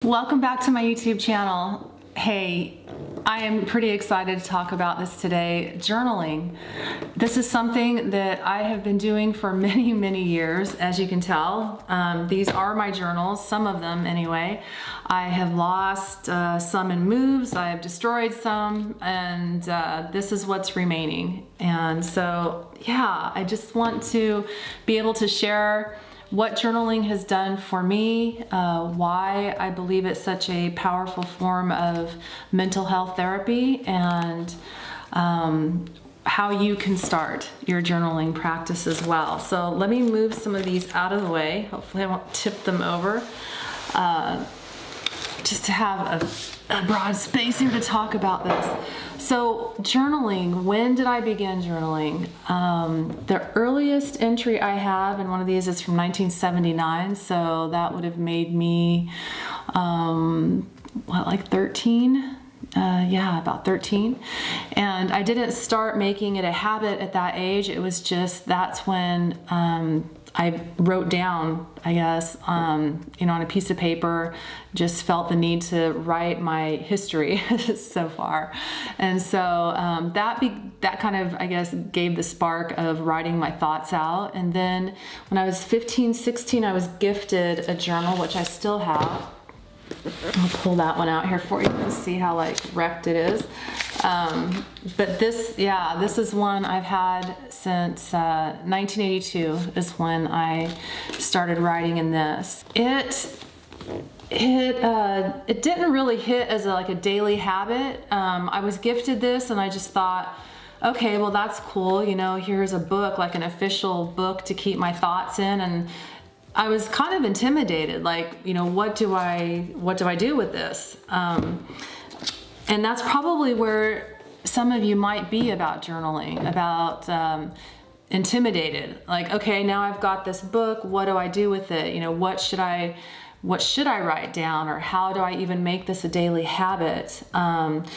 Welcome back to my YouTube channel. Hey, I am pretty excited to talk about this today, journaling. This is something that I have been doing for many years, as you can tell. These are my journals, some of them anyway. I have lost some in moves, I have destroyed some, and this is what's remaining. And so, yeah, I just want to be able to share what journaling has done for me, why I believe it's such a powerful form of mental health therapy, and how you can start your journaling practice as well. So let me move some of these out of the way. Hopefully I won't tip them over. Just to have a broad space here to talk about this. So journaling, when did I begin journaling? The earliest entry I have in one of these is from 1979, so that would have made me, like 13? Yeah, about 13. And I didn't start making it a habit at that age. It was just, that's when I wrote down, I guess, on a piece of paper, just felt the need to write my history so far. And so that kind of, I guess, gave the spark of writing my thoughts out. And then when I was 15, 16, I was gifted a journal, which I still have. I'll pull that one out here for you and see how wrecked it is. But this is one I've had since 1982 is when I started writing in this. It didn't really hit as a daily habit. I was gifted this and I just thought, okay, well that's cool. Here's a book, like an official book to keep my thoughts in, and I was kind of intimidated, what do I do with this? And that's probably where some of you might be about journaling, about intimidated. Okay, now I've got this book, what do I do with it? What should I write down, or how do I even make this a daily habit?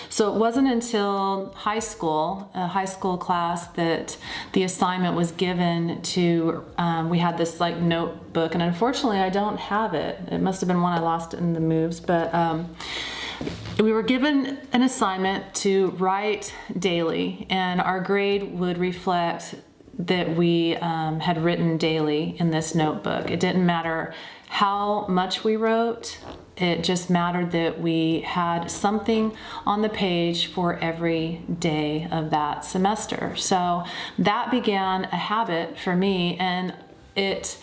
So it wasn't until high school, a high school class, that the assignment was given to, we had this notebook, and unfortunately I don't have it. It must have been one I lost in the moves, but we were given an assignment to write daily, and our grade would reflect that we had written daily in this notebook. It didn't matter how much we wrote, it just mattered that we had something on the page for every day of that semester. So that began a habit for me, and it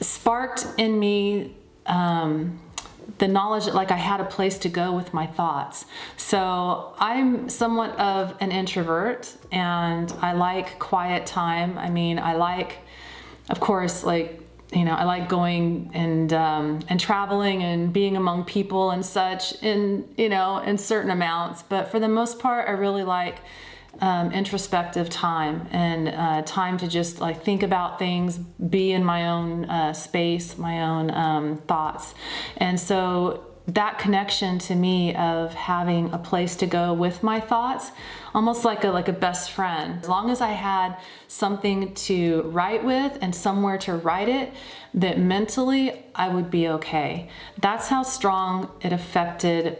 sparked in me the knowledge that I had a place to go with my thoughts. So I'm somewhat of an introvert, and I like quiet time. I like, of course, I like going and traveling and being among people and such in certain amounts. But for the most part, I really like introspective time, and time to just think about things, be in my own space, my own thoughts. And so that connection to me of having a place to go with my thoughts, almost like a best friend. As long as I had something to write with and somewhere to write it, that mentally I would be okay. That's how strong it affected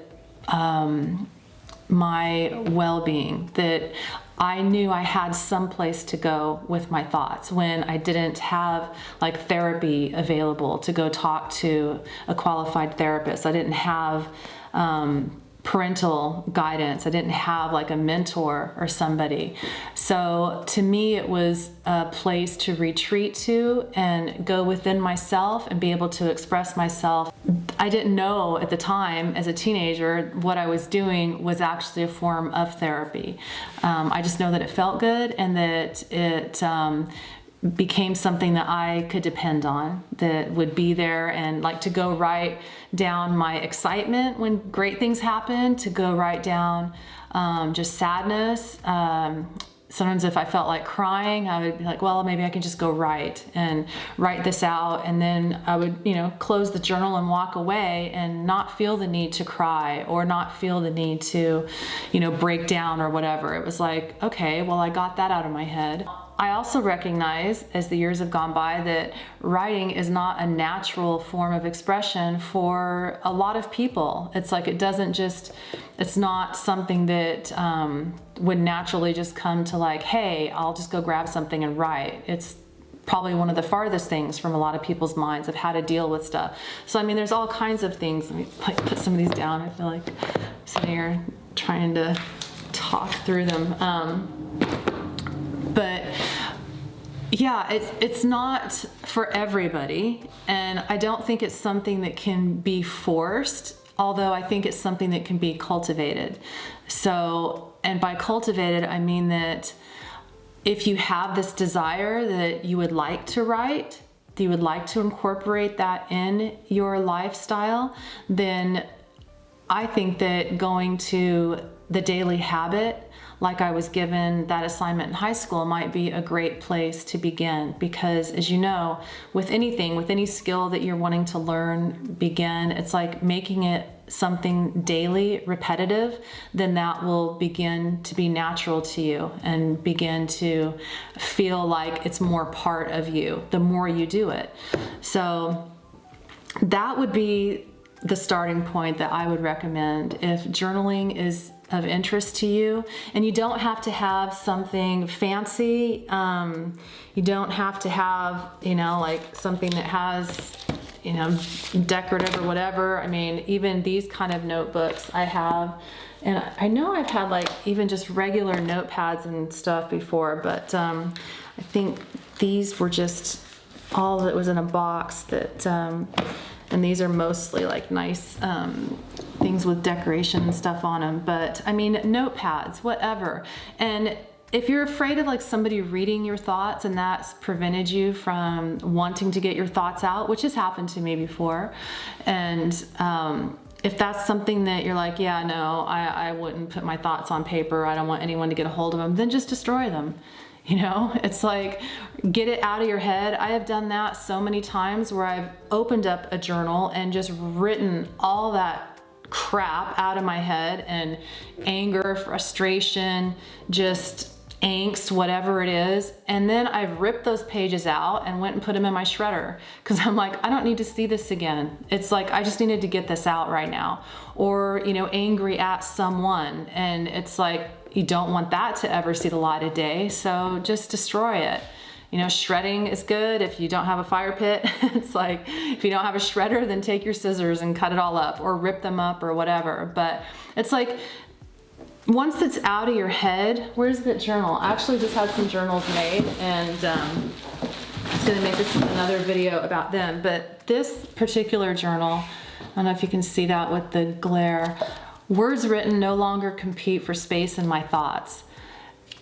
my well-being, that I knew I had some place to go with my thoughts when I didn't have therapy available to go talk to a qualified therapist. I didn't have parental guidance. I didn't have a mentor or somebody. So to me, it was a place to retreat to and go within myself and be able to express myself. I didn't know at the time, as a teenager, what I was doing was actually a form of therapy. I just know that it felt good, and that it became something that I could depend on, that would be there, and to go write down my excitement when great things happen, to go write down just sadness. Sometimes if I felt like crying, I would be well, maybe I can just go write this out, and then I would close the journal and walk away and not feel the need to cry, or not feel the need to break down or whatever. It was okay, well, I got that out of my head. I also recognize as the years have gone by that writing is not a natural form of expression for a lot of people. It's like it's not something that would naturally just come to like, hey, I'll just go grab something and write. It's probably one of the farthest things from a lot of people's minds of how to deal with stuff. So, I mean, there's all kinds of things. Let me like put some of these down. I feel like I'm sitting here trying to talk through them. But yeah, it's not for everybody, and I don't think it's something that can be forced, although I think it's something that can be cultivated. So, and by cultivated, I mean that if you have this desire that you would like to write, that you would like to incorporate that in your lifestyle, then I think that going to the daily habit, like I was given that assignment in high school, might be a great place to begin. Because as you know, with anything, with any skill that you're wanting to learn, begin, it's like making it something daily, repetitive, then that will begin to be natural to you and begin to feel like it's more part of you the more you do it. So that would be the starting point that I would recommend if journaling is of interest to you. And you don't have to have something fancy. You don't have to have, like something that has, decorative or whatever. I mean, even these kind of notebooks I have, and I know I've had like even just regular notepads and stuff before, but I think these were just all that was in a box that, and these are mostly like nice things with decoration and stuff on them. But I mean, notepads, whatever. And if you're afraid of like somebody reading your thoughts and that's prevented you from wanting to get your thoughts out, which has happened to me before, and if that's something that you're like, yeah, no, I wouldn't put my thoughts on paper, I don't want anyone to get a hold of them, then just destroy them. It's like, get it out of your head. I have done that so many times where I've opened up a journal and just written all that crap out of my head, and anger, frustration, just angst, whatever it is. And then I've ripped those pages out and went and put them in my shredder because I'm like, I don't need to see this again. It's like, I just needed to get this out right now. Or, angry at someone. And it's like, you don't want that to ever see the light of day. So just destroy it. Shredding is good if you don't have a fire pit. It's like, if you don't have a shredder, then take your scissors and cut it all up or rip them up or whatever. But it's like, once it's out of your head, where's the journal? I actually just had some journals made, and I was gonna make this another video about them. But this particular journal, I don't know if you can see that with the glare, words written no longer compete for space in my thoughts.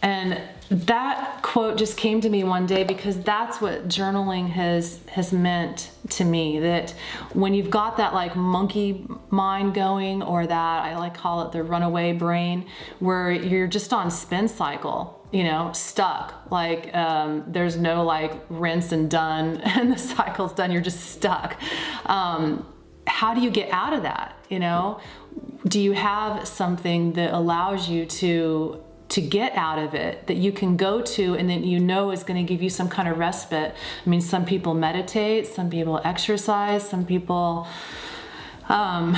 And that quote just came to me one day because that's what journaling has meant to me. That when you've got that like monkey mind going, or that I like call it the runaway brain, where you're just on spin cycle, stuck, like there's no like rinse and done and the cycle's done, you're just stuck. How do you get out of that? Do you have something that allows you to get out of it, that you can go to and that is going to give you some kind of respite? I mean, some people meditate, some people exercise, some people go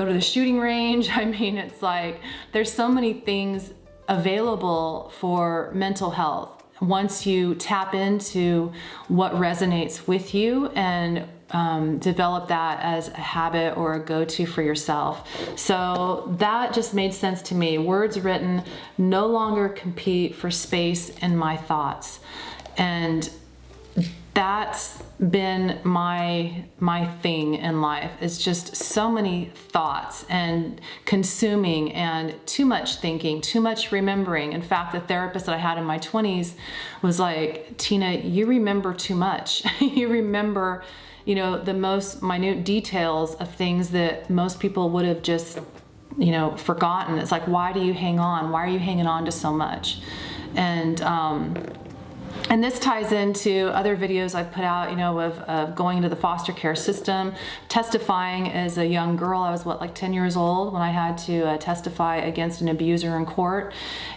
to the shooting range. I mean, it's like there's so many things available for mental health once you tap into what resonates with you and develop that as a habit or a go-to for yourself. So that just made sense to me. Words written no longer compete for space in my thoughts. And that's been my thing in life. It's just so many thoughts and consuming and too much thinking, too much remembering. In fact, the therapist that I had in my 20s was like, Tina, you remember too much. You remember the most minute details of things that most people would have just, forgotten. It's like, why do you hang on? Why are you hanging on to so much? And And this ties into other videos I've put out, of going into the foster care system, testifying as a young girl. I was, like 10 years old when I had to testify against an abuser in court.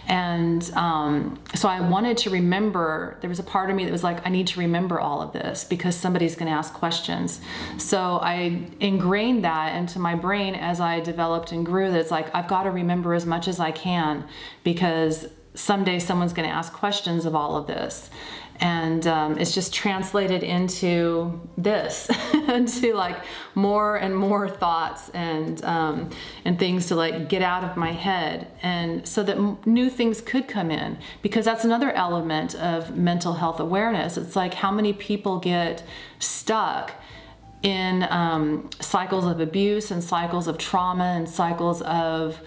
And so I wanted to remember, there was a part of me that was like, I need to remember all of this because somebody's going to ask questions. So I ingrained that into my brain as I developed and grew, that it's like, I've got to remember as much as I can because someday someone's going to ask questions of all of this. And it's just translated into this, into like more and more thoughts and things to like get out of my head, and so that new things could come in, because that's another element of mental health awareness. It's like how many people get stuck in cycles of abuse and cycles of trauma and cycles of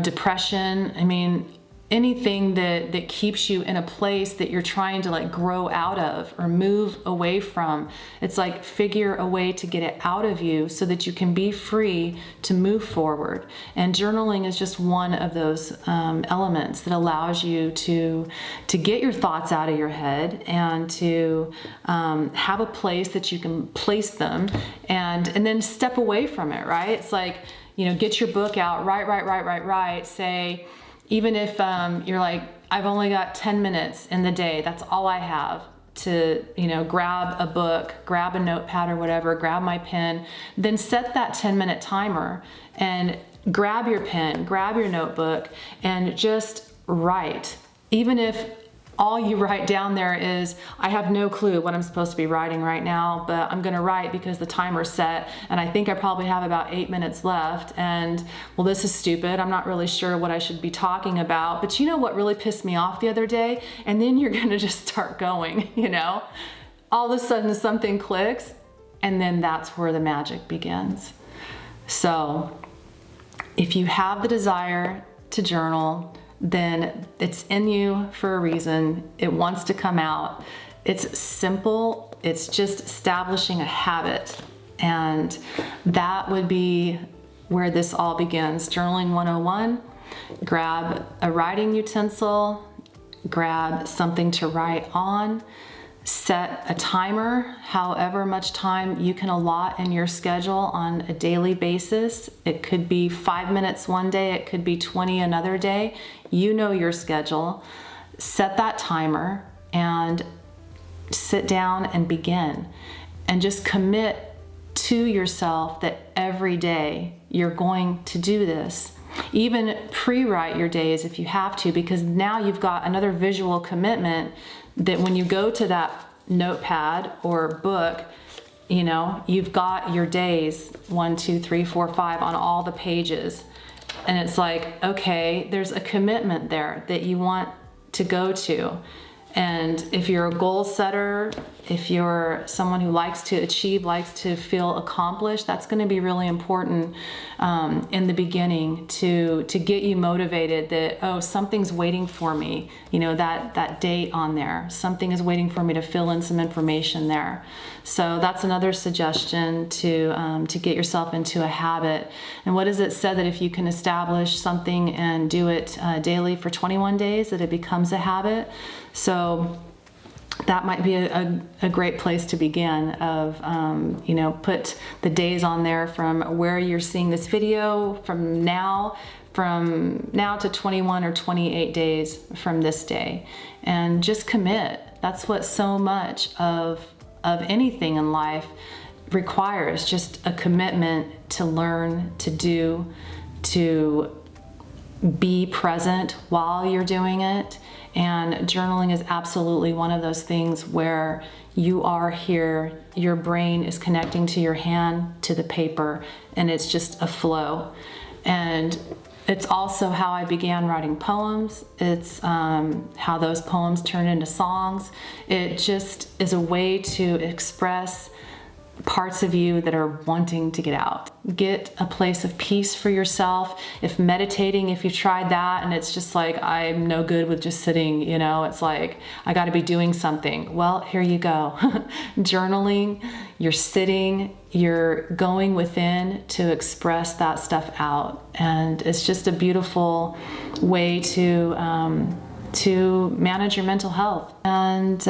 depression. I mean, anything that keeps you in a place that you're trying to like grow out of or move away from. It's like figure a way to get it out of you so that you can be free to move forward. And journaling is just one of those elements that allows you to get your thoughts out of your head and to have a place that you can place them and then step away from it, right? It's like, get your book out, write, say, even if you're like, I've only got 10 minutes in the day, that's all I have to, grab a book, grab a notepad or whatever, grab my pen, then set that 10-minute timer and grab your pen, grab your notebook and just write. Even if all you write down there is, I have no clue what I'm supposed to be writing right now, but I'm gonna write because the timer's set and I think I probably have about 8 minutes left, and well, this is stupid. I'm not really sure what I should be talking about, but you know what really pissed me off the other day? And then you're gonna just start going, all of a sudden something clicks, and then that's where the magic begins. So if you have the desire to journal, then it's in you for a reason. It wants to come out. It's simple. It's just establishing a habit. And that would be where this all begins. Journaling 101, grab a writing utensil, grab something to write on, set a timer, however much time you can allot in your schedule on a daily basis. It could be 5 minutes one day, it could be 20 another day. You know your schedule. Set that timer and sit down and begin. And just commit to yourself that every day you're going to do this. Even pre-write your days if you have to, because now you've got another visual commitment that when you go to that notepad or book, you've got your days 1, 2, 3, 4, 5 on all the pages. And it's like, okay, there's a commitment there that you want to go to. And if you're a goal setter, if you're someone who likes to achieve, likes to feel accomplished, that's going to be really important in the beginning to get you motivated that, oh, something's waiting for me, that date on there. Something is waiting for me to fill in some information there. So that's another suggestion to get yourself into a habit. And what is it said that if you can establish something and do it daily for 21 days, that it becomes a habit? So that might be a great place to begin of, put the days on there from where you're seeing this video from now to 21 or 28 days from this day, and just commit. That's what so much of anything in life requires, just a commitment to learn, to do, to be present while you're doing it. And journaling is absolutely one of those things where you are here, your brain is connecting to your hand, to the paper, and it's just a flow. And it's also how I began writing poems. It's how those poems turned into songs. It just is a way to express parts of you that are wanting to get out. Get a place of peace for yourself. If meditating, if you've tried that and it's just like, I'm no good with just sitting, it's like, I got to be doing something. Well, here you go. Journaling, you're sitting, you're going within to express that stuff out. And it's just a beautiful way to to manage your mental health. And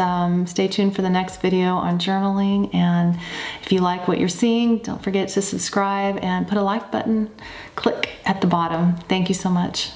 stay tuned for the next video on journaling. And if you like what you're seeing, don't forget to subscribe and put a like button, click at the bottom. Thank you so much.